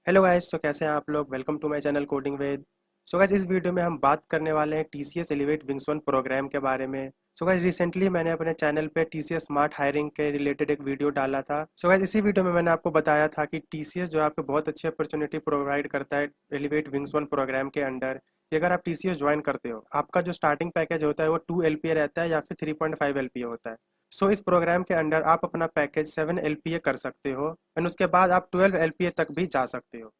Hello guys. तो कैसे हैं आप लोग। Welcome to my channel coding with. So guys, इस वीडियो में हम बात करने वाले हैं TCS elevate wings one program के बारे में। सो गाइस, रिसेंटली मैंने अपने चैनल पे टीसीएस स्मार्ट हायरिंग के रिलेटेड एक वीडियो डाला था। सो गाइस, इसी वीडियो में मैंने आपको बताया था कि टीसीएस जो है आपको बहुत अच्छी अपॉर्चुनिटी प्रोवाइड करता है एलिवेट विंग्स वन प्रोग्राम के अंडर कि अगर आप टीसीएस ज्वाइन करते हो, आपका जो स्टार्टिंग पैकेज होता है वो 2 LPA रहता है या फिर 3.5 LPA होता है। सो इस प्रोग्राम के अंडर आप अपना पैकेज 7 LPA कर सकते हो एंड उसके बाद आप 12 LPA तक भी जा सकते हो।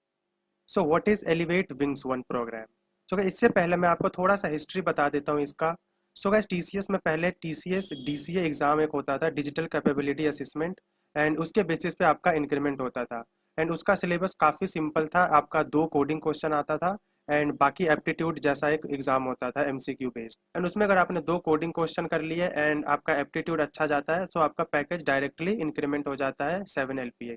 So what is elevate wings one program. So इससे पहले मैं आपको थोड़ा सा हिस्ट्री बता देता हूँ इसका। सो गाइस, टीसीएस में पहले टीसीएस डीसीए एग्जाम एक होता था, डिजिटल कैपेबिलिटी असेसमेंट, एंड उसके बेसिस पे आपका इंक्रीमेंट होता था। एंड उसका सिलेबस काफ़ी सिंपल था, आपका 2 कोडिंग क्वेश्चन आता था एंड बाकी एप्टीट्यूड जैसा एक एग्जाम होता था एमसीक्यू बेस्ड। एंड उसमें अगर आपने 2 कोडिंग क्वेश्चन कर लिए एंड आपका एप्टीट्यूड अच्छा जाता है तो आपका पैकेज डायरेक्टली इंक्रीमेंट हो जाता है 7 LPA।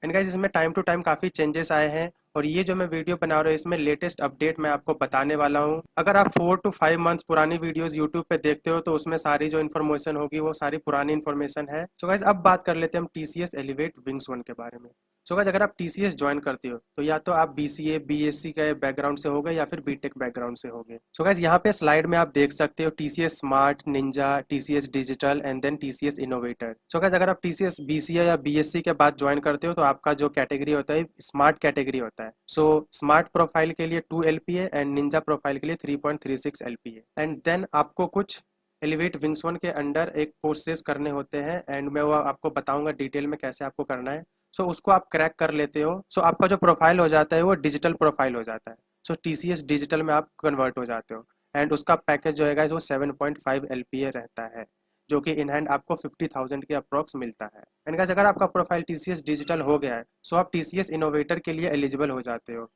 एंड गाइस, इसमें टाइम टू टाइम काफ़ी चेंजेस आए हैं और ये जो मैं वीडियो बना रहा हूँ इसमें लेटेस्ट अपडेट मैं आपको बताने वाला हूँ। अगर आप 4 to 5 मंथ्स पुरानी वीडियोस यूट्यूब पे देखते हो तो उसमें सारी जो इन्फॉर्मेशन होगी वो सारी पुरानी इन्फॉर्मेशन है। सो गाइस, अब बात कर लेते हैं हम टीसीएस एलिवेट विंग्स वन के बारे में। सो गाइस, अगर आप टीसीएस ज्वाइन करते हो तो या तो आप बीसीए बीएससी के बैकग्राउंड से होगे या फिर बीटेक बैकग्राउंड से होगे। सो गाइस, यहाँ पे स्लाइड में आप देख सकते हो TCS smart, ninja, TCS digital and then TCS innovator. So guys, अगर आप टीसीएस बीसीए या बीएससी के बाद ज्वाइन करते हो तो आपका जो कैटेगरी होता है स्मार्ट कैटेगरी होता है। सो स्मार्ट प्रोफाइल के लिए 2 LPA एंड निंजा प्रोफाइल के लिए 3.36 LPA। एंड देन आपको कुछ एलिवेट विंग्स वन के अंडर एक कोर्सेज करने होते हैं एंड मैं वो आपको बताऊंगा डिटेल में कैसे आपको करना है। सो उसको आप क्रैक कर लेते हो, सो आपका जो प्रोफाइल हो जाता है वो डिजिटल प्रोफाइल हो जाता है। सो टीसीएस डिजिटल में आप कन्वर्ट हो जाते हो एंड उसका पैकेज जो है वो 7.5 LPA रहता है, जो कि इन हैंड आपको 50,000 के अप्रॉक्स मिलता है। एंड गाइस, अगर आपका प्रोफाइल टीसीएस डिजिटल हो गया है सो आप टीसीएस इनोवेटर के लिए एलिजिबल हो जाते हो।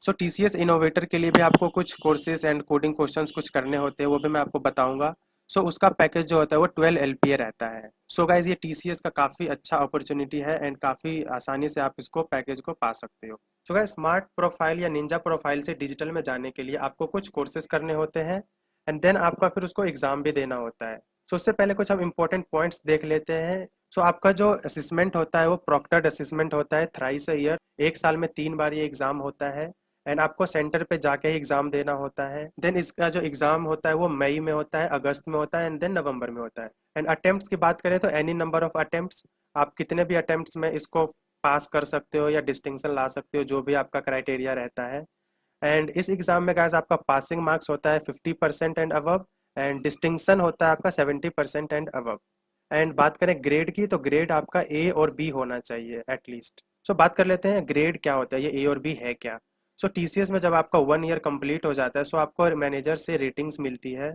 सो टीसीएस इनोवेटर के लिए भी आपको कुछ कोर्सेज एंड कोडिंग क्वेश्चंस कुछ करने होते हैं, वो भी मैं आपको बताऊंगा। सो उसका पैकेज जो होता है वो 12 LPA रहता है। सो गाइज, ये टीसीएस का काफ़ी अच्छा अपॉर्चुनिटी है एंड काफ़ी आसानी से आप इसको पैकेज को पा सकते हो। सो गाइज, स्मार्ट प्रोफाइल या निंजा प्रोफाइल से डिजिटल में जाने के लिए आपको कुछ कोर्सेज करने होते हैं एंड देन आपका फिर उसको एग्ज़ाम भी देना होता है। सो उससे पहले कुछ हम इंपॉर्टेंट पॉइंट्स देख लेते हैं। सो आपका जो असिसमेंट होता है वो प्रॉक्टर्ड असिसमेंट होता है थ्राइस अ ईयर, 1 साल में 3 बार ये एग्ज़ाम होता है एंड आपको सेंटर पे जाके ही एग्ज़ाम देना होता है। देन इसका जो एग्ज़ाम होता है वो मई में होता है, अगस्त में होता है एंड देन नवंबर में होता है। एंड अटेम्प्ट्स की बात करें तो एनी नंबर ऑफ अटेम्प्ट्स, आप कितने भी अटेम्प्ट्स में इसको पास कर सकते हो या डिस्टिंक्शन ला सकते हो, जो भी आपका क्राइटेरिया रहता है। एंड इस एग्ज़ाम में गाइस आपका पासिंग मार्क्स होता है 50% एंड अबव एंड डिस्टिंक्शन होता है आपका 70% एंड अबव। एंड बात करें ग्रेड की तो ग्रेड आपका ए और बी होना चाहिए एटलीस्ट। सो बात कर लेते हैं ग्रेड क्या होता है, ये ए और बी है क्या। सो टीसीएस में जब आपका 1 ईयर कंप्लीट हो जाता है सो आपको मैनेजर से रेटिंग्स मिलती है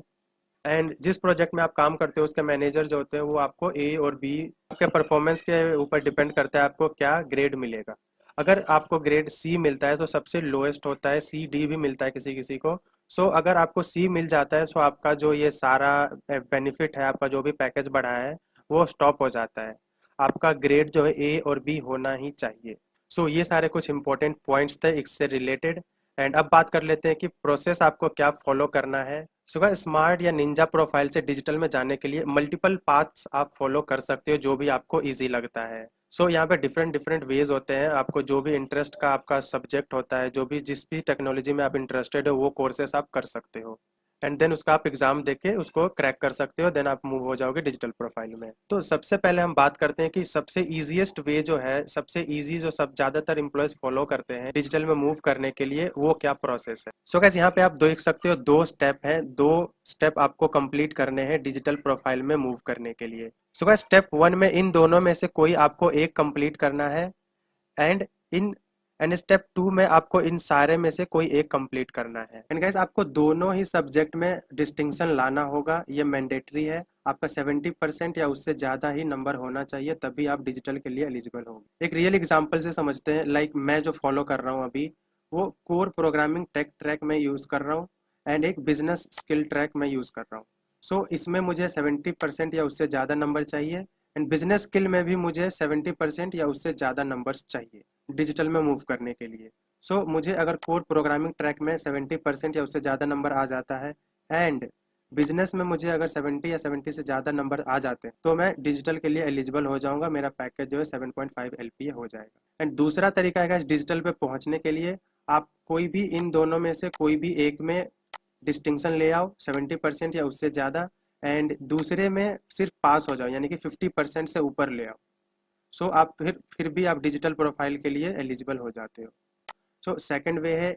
एंड जिस प्रोजेक्ट में आप काम करते हो उसके मैनेजर जो होते हैं वो आपको ए और बी, आपके परफॉर्मेंस के ऊपर डिपेंड करता है आपको क्या ग्रेड मिलेगा। अगर आपको ग्रेड सी मिलता है तो सबसे लोएस्ट होता है, सी डी भी मिलता है किसी किसी को। सो अगर आपको सी मिल जाता है सो आपका जो ये सारा बेनिफिट है, आपका जो भी पैकेज बढ़ा है वो स्टॉप हो जाता है। आपका ग्रेड जो है ए और बी होना ही चाहिए। सो ये सारे कुछ इंपॉर्टेंट पॉइंट्स थे इससे रिलेटेड। एंड अब बात कर लेते हैं कि प्रोसेस आपको क्या फॉलो करना है। सो गाइस, स्मार्ट या निंजा प्रोफाइल से डिजिटल में जाने के लिए मल्टीपल पाथ्स आप फॉलो कर सकते हो जो भी आपको इजी लगता है। सो यहाँ पे डिफरेंट डिफरेंट वेज होते हैं, आपको जो भी इंटरेस्ट का आपका सब्जेक्ट होता है, जो भी जिस भी टेक्नोलॉजी में आप इंटरेस्टेड हो वो कोर्सेस आप कर सकते हो एंड देन उसका आप एग्जाम देके उसको क्रैक कर सकते हो, देन आप मूव हो जाओगे डिजिटल प्रोफाइल में। तो सबसे पहले हम बात करते हैं कि सबसे ईजीएस्ट वे जो है, सबसे ईजी जो सब ज़्यादातर एम्प्लॉयज़ फॉलो करते हैं डिजिटल में मूव करने के लिए, वो क्या प्रोसेस है। सो गाइस, यहाँ पे आप देख सकते हो 2 स्टेप हैं, 2 स्टेप आपको कंप्लीट करने हैं डिजिटल प्रोफाइल में मूव करने के लिए। सो गाइस, स्टेप 1 में इन दोनों में से कोई आपको एक कंप्लीट करना है एंड इन एंड स्टेप 2 में आपको इन सारे में से कोई एक कंप्लीट करना है। एंड गाइस, आपको दोनों ही सब्जेक्ट में डिस्टिंक्शन लाना होगा, ये मैंडेटरी है। आपका 70% या उससे ज़्यादा ही नंबर होना चाहिए तभी आप डिजिटल के लिए एलिजिबल होंगे। एक रियल एग्जांपल से समझते हैं, लाइक मैं जो फॉलो कर रहा हूँ अभी वो कोर प्रोग्रामिंग टेक ट्रैक में यूज़ कर रहा हूँ एंड एक बिजनेस स्किल ट्रैक में यूज़ कर रहा हूँ। सो इसमें मुझे 70% या उससे ज़्यादा नंबर चाहिए एंड बिजनेस स्किल में भी मुझे 70% या उससे ज़्यादा नंबर्स चाहिए डिजिटल में मूव करने के लिए। मुझे अगर कोर प्रोग्रामिंग ट्रैक में 70% या उससे ज़्यादा नंबर आ जाता है एंड बिजनेस में मुझे अगर 70 या 70 से ज़्यादा नंबर आ जाते हैं तो मैं डिजिटल के लिए एलिजिबल हो जाऊंगा, मेरा पैकेज जो है 7.5 LPA हो जाएगा। एंड दूसरा तरीका है डिजिटल पे पहुंचने के लिए, आप कोई भी इन दोनों में से कोई भी एक में डिस्टिंक्शन ले आओ 70% या उससे ज़्यादा, एंड दूसरे में सिर्फ पास हो जाओ यानी कि 50% से ऊपर ले आओ। सो आप फिर भी आप डिजिटल प्रोफाइल के लिए एलिजिबल हो जाते हो। सो सेकंड वे है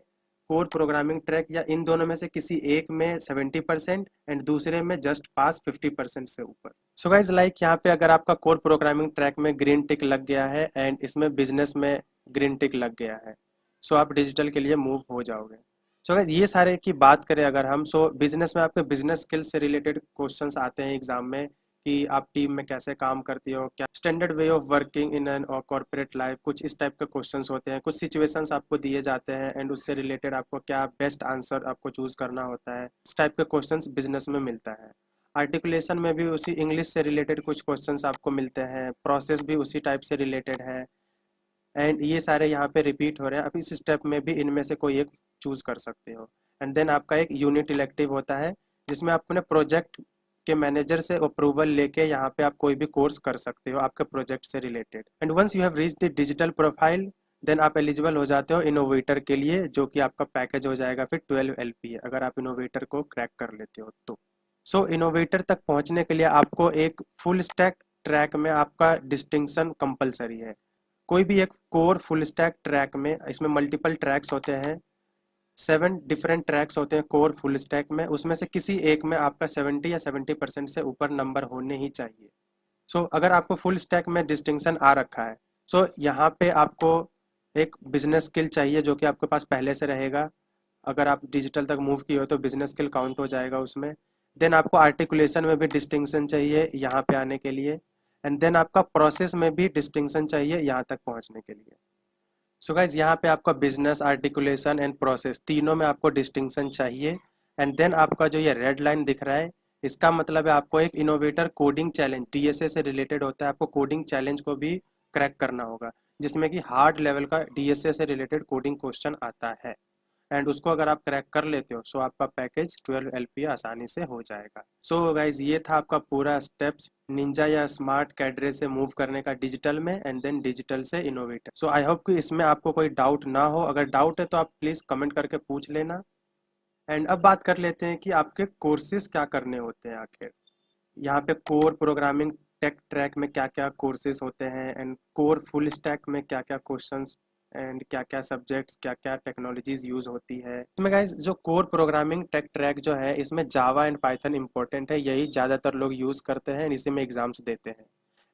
कोर प्रोग्रामिंग ट्रैक, या इन दोनों में से किसी एक में 70% एंड दूसरे में जस्ट पास 50% से ऊपर। सो गाइज लाइक यहाँ पे अगर आपका कोर प्रोग्रामिंग ट्रैक में ग्रीन टिक लग गया है एंड इसमें बिजनेस में ग्रीन टिक लग गया है, सो आप डिजिटल के लिए मूव हो जाओगे। सो गाइज ये सारे की बात करें अगर हम, सो बिजनेस में आपके बिजनेस स्किल्स से रिलेटेड क्वेश्चंस आते हैं एग्जाम में कि आप टीम में कैसे काम करती हो, क्या standard way of working in an और कॉर्पोरेट लाइफ, कुछ इस टाइप के क्वेश्चंस होते हैं। कुछ सिचुएशंस आपको दिए जाते हैं एंड उससे रिलेटेड आपको क्या बेस्ट आंसर आपको चूज करना होता है, इस टाइप के क्वेश्चंस बिजनेस में मिलता है। आर्टिकुलेशन में भी उसी इंग्लिश से रिलेटेड कुछ क्वेश्चंस आपको मिलते हैं, प्रोसेस भी उसी टाइप से रिलेटेड है, एंड ये सारे यहाँ पे रिपीट हो रहे हैं। आप इस स्टेप में भी इनमें से कोई एक चूज कर सकते हो। एंड देन आपका एक यूनिट इलेक्टिव होता है जिसमें आप अपने प्रोजेक्ट के मैनेजर से अप्रूवल लेके यहाँ पे आप कोई भी कोर्स कर सकते हो आपके प्रोजेक्ट से related. And once you have reach the digital profile then आप एलिजिबल हो जाते हो इनोवेटर के लिए, जो कि आपका पैकेज हो जाएगा फिर 12 LPA अगर आप इनोवेटर को क्रैक कर लेते हो तो। सो इनोवेटर तक पहुंचने के लिए आपको एक फुल स्टैक ट्रैक में आपका डिस्टिंक्शन कंपलसरी है। कोई भी एक कोर फुल स्टैक ट्रैक में, इसमें मल्टीपल ट्रैक्स होते हैं, 7 डिफरेंट ट्रैक्स होते हैं कोर फुल स्टैक में, उसमें से किसी एक में आपका 70 या 70% से ऊपर नंबर होने ही चाहिए। सो अगर आपको फुल स्टैक में डिस्टिंक्शन आ रखा है, सो यहाँ पे आपको एक बिजनेस स्किल चाहिए जो कि आपके पास पहले से रहेगा। अगर आप डिजिटल तक मूव किए हो तो बिजनेस स्किल काउंट हो जाएगा उसमें। देन आपको आर्टिकुलेशन में भी डिस्टिंक्शन चाहिए यहाँ पे आने के लिए, एंड देन आपका प्रोसेस में भी डिस्टिंक्शन चाहिए यहाँ तक पहुँचने के लिए। सो गाइज यहाँ पे आपका बिजनेस, आर्टिकुलेशन एंड प्रोसेस तीनों में आपको डिस्टिंक्शन चाहिए। एंड देन आपका जो ये रेड लाइन दिख रहा है इसका मतलब है आपको एक इनोवेटर कोडिंग चैलेंज DSA से रिलेटेड होता है, आपको कोडिंग चैलेंज को भी क्रैक करना होगा जिसमें कि हार्ड लेवल का DSA से रिलेटेड कोडिंग क्वेश्चन आता है। एंड उसको अगर आप क्रैक कर लेते हो सो आपका पैकेज 12 LPA आसानी से हो जाएगा। सो गाइज ये था आपका पूरा स्टेप्स निंजा या स्मार्ट कैडरे से मूव करने का डिजिटल में, एंड देन डिजिटल से इनोवेटर। सो आई होप कि इसमें आपको कोई डाउट ना हो, अगर डाउट है तो आप प्लीज़ कमेंट करके पूछ लेना। एंड अब बात कर लेते हैं कि आपके कोर्सेज क्या करने होते हैं आखिर। यहाँ पे कोर प्रोग्रामिंग टेक ट्रैक में क्या क्या कोर्सेज होते हैं, एंड कोर फुल स्टैक में क्या क्या क्वेश्चंस एंड क्या क्या सब्जेक्ट्स, क्या क्या टेक्नोलॉजीज यूज होती है इसमें। गाइस जो कोर प्रोग्रामिंग टेक ट्रैक जो है इसमें जावा एंड पाइथन इंपॉर्टेंट है, यही ज़्यादातर लोग यूज़ करते हैं, इसी में एग्जाम्स देते हैं।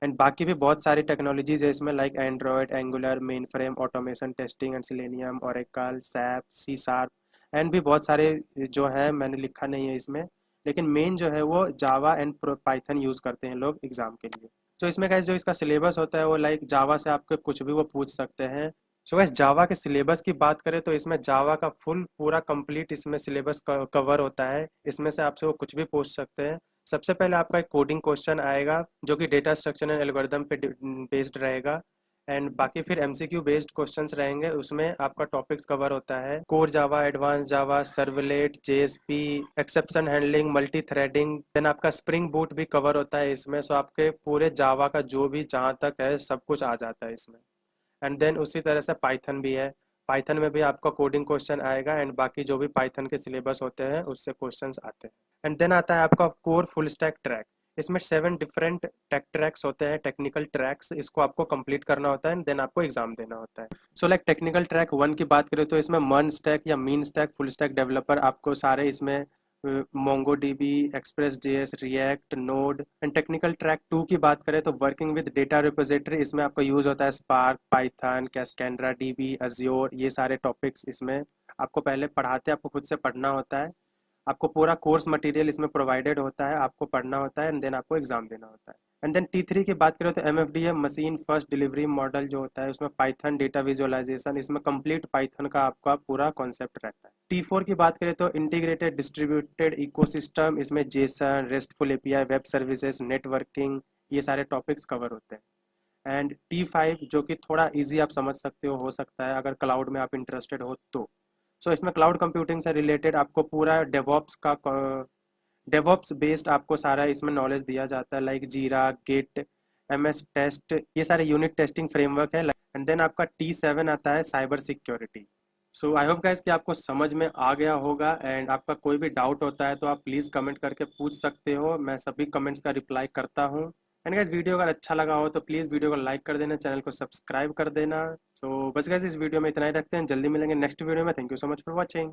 एंड बाकी भी बहुत सारी टेक्नोलॉजीज है इसमें, like Android, angular, main frame, automation, testing and selenium, Oracle, SAP, C#, and भी बहुत सारे जो है मैंने लिखा नहीं है इसमें, लेकिन मेन जो है वो जावा एंड पाइथन यूज़ करते हैं लोग एग्जाम के लिए। तो इसमें गाइस जो इसका सिलेबस होता है वो लाइक जावा से आपके कुछ भी वो पूछ सकते हैं। सो गाइस जावा के सिलेबस की बात करें तो इसमें जावा का फुल पूरा कंप्लीट इसमें सिलेबस कवर होता है, इसमें से आपसे वो कुछ भी पूछ सकते हैं। सबसे पहले आपका एक कोडिंग क्वेश्चन आएगा जो कि डेटा स्ट्रक्चर एंड एल्गोरिथम पे बेस्ड रहेगा, एंड बाकी फिर MCQ बेस्ड क्वेश्चंस रहेंगे, उसमें आपका टॉपिक्स कवर होता है core Java, advance Java, servlet, JSP, exception handling, multi threading, then आपका स्प्रिंग बूट भी कवर होता है इसमें। सो आपके पूरे जावा का जो भी जहाँ तक है सब कुछ आ जाता है इसमें। एंड देन उसी तरह से पाइथन भी है, पाइथन में भी आपका कोडिंग क्वेश्चन आएगा, एंड बाकी जो भी पाइथन के सिलेबस होते हैं उससे क्वेश्चंस आते हैं। एंड देन आता है आपका कोर फुल स्टैक ट्रैक, इसमें 7 डिफरेंट टेक ट्रैक्स होते हैं, टेक्निकल ट्रैक्स, इसको आपको कंप्लीट करना होता है एंड देन आपको एग्जाम देना होता है। सो लाइक टेक्निकल ट्रैक 1 की बात करें तो इसमें मर्न स्टैक या mean stack, full stack developer आपको सारे इसमें MongoDB, Express.js, React, Node। And technical track 2 की बात करें तो वर्किंग विद डेटा रिपोजिटरी, इसमें आपका यूज़ होता है स्पार्क, पाइथन, कैस्केंड्रा DB, अज्योर, ये सारे टॉपिक्स इसमें आपको पहले पढ़ाते हैं, आपको खुद से पढ़ना होता है, आपको पूरा कोर्स मटेरियल इसमें प्रोवाइडेड होता है, आपको पढ़ना होता है एंड देन आपको एग्जाम देना होता है। एंड देन T3 की बात करें तो MFDM, machine first delivery model जो होता है उसमें पाइथन, डेटा विजुअलाइजेशन, इसमें कंप्लीट पाइथन का आपका पूरा कॉन्सेप्ट रहता है। T4 की बात करें तो इंटीग्रेटेड डिस्ट्रीब्यूटेड इकोसिस्टम, इसमें Jason, restful API, web services, networking, ये सारे टॉपिक्स कवर होते हैं। एंड T5 जो कि थोड़ा ईजी आप समझ सकते हो सकता है अगर क्लाउड में आप इंटरेस्टेड हो तो। सो इसमें क्लाउड कंप्यूटिंग से रिलेटेड आपको पूरा डेवऑप्स बेस्ड आपको सारा इसमें नॉलेज दिया जाता है, लाइक जीरा, गिट, MS टेस्ट, ये सारे यूनिट टेस्टिंग फ्रेमवर्क है। एंड देन आपका T7 आता है cyber security. So I hope guys कि आपको समझ में आ गया होगा, एंड आपका कोई भी डाउट होता है तो आप प्लीज़ कमेंट करके पूछ सकते हो, मैं सभी कमेंट्स का रिप्लाई करता हूँ। एंड गाइस वीडियो अगर अच्छा लगा हो तो प्लीज़ वीडियो को लाइक कर देना, चैनल को सब्सक्राइब कर देना। सो बस गाइस इस वीडियो में इतना ही रखते हैं, जल्दी मिलेंगे नेक्स्ट वीडियो में। Thank you so much for watching.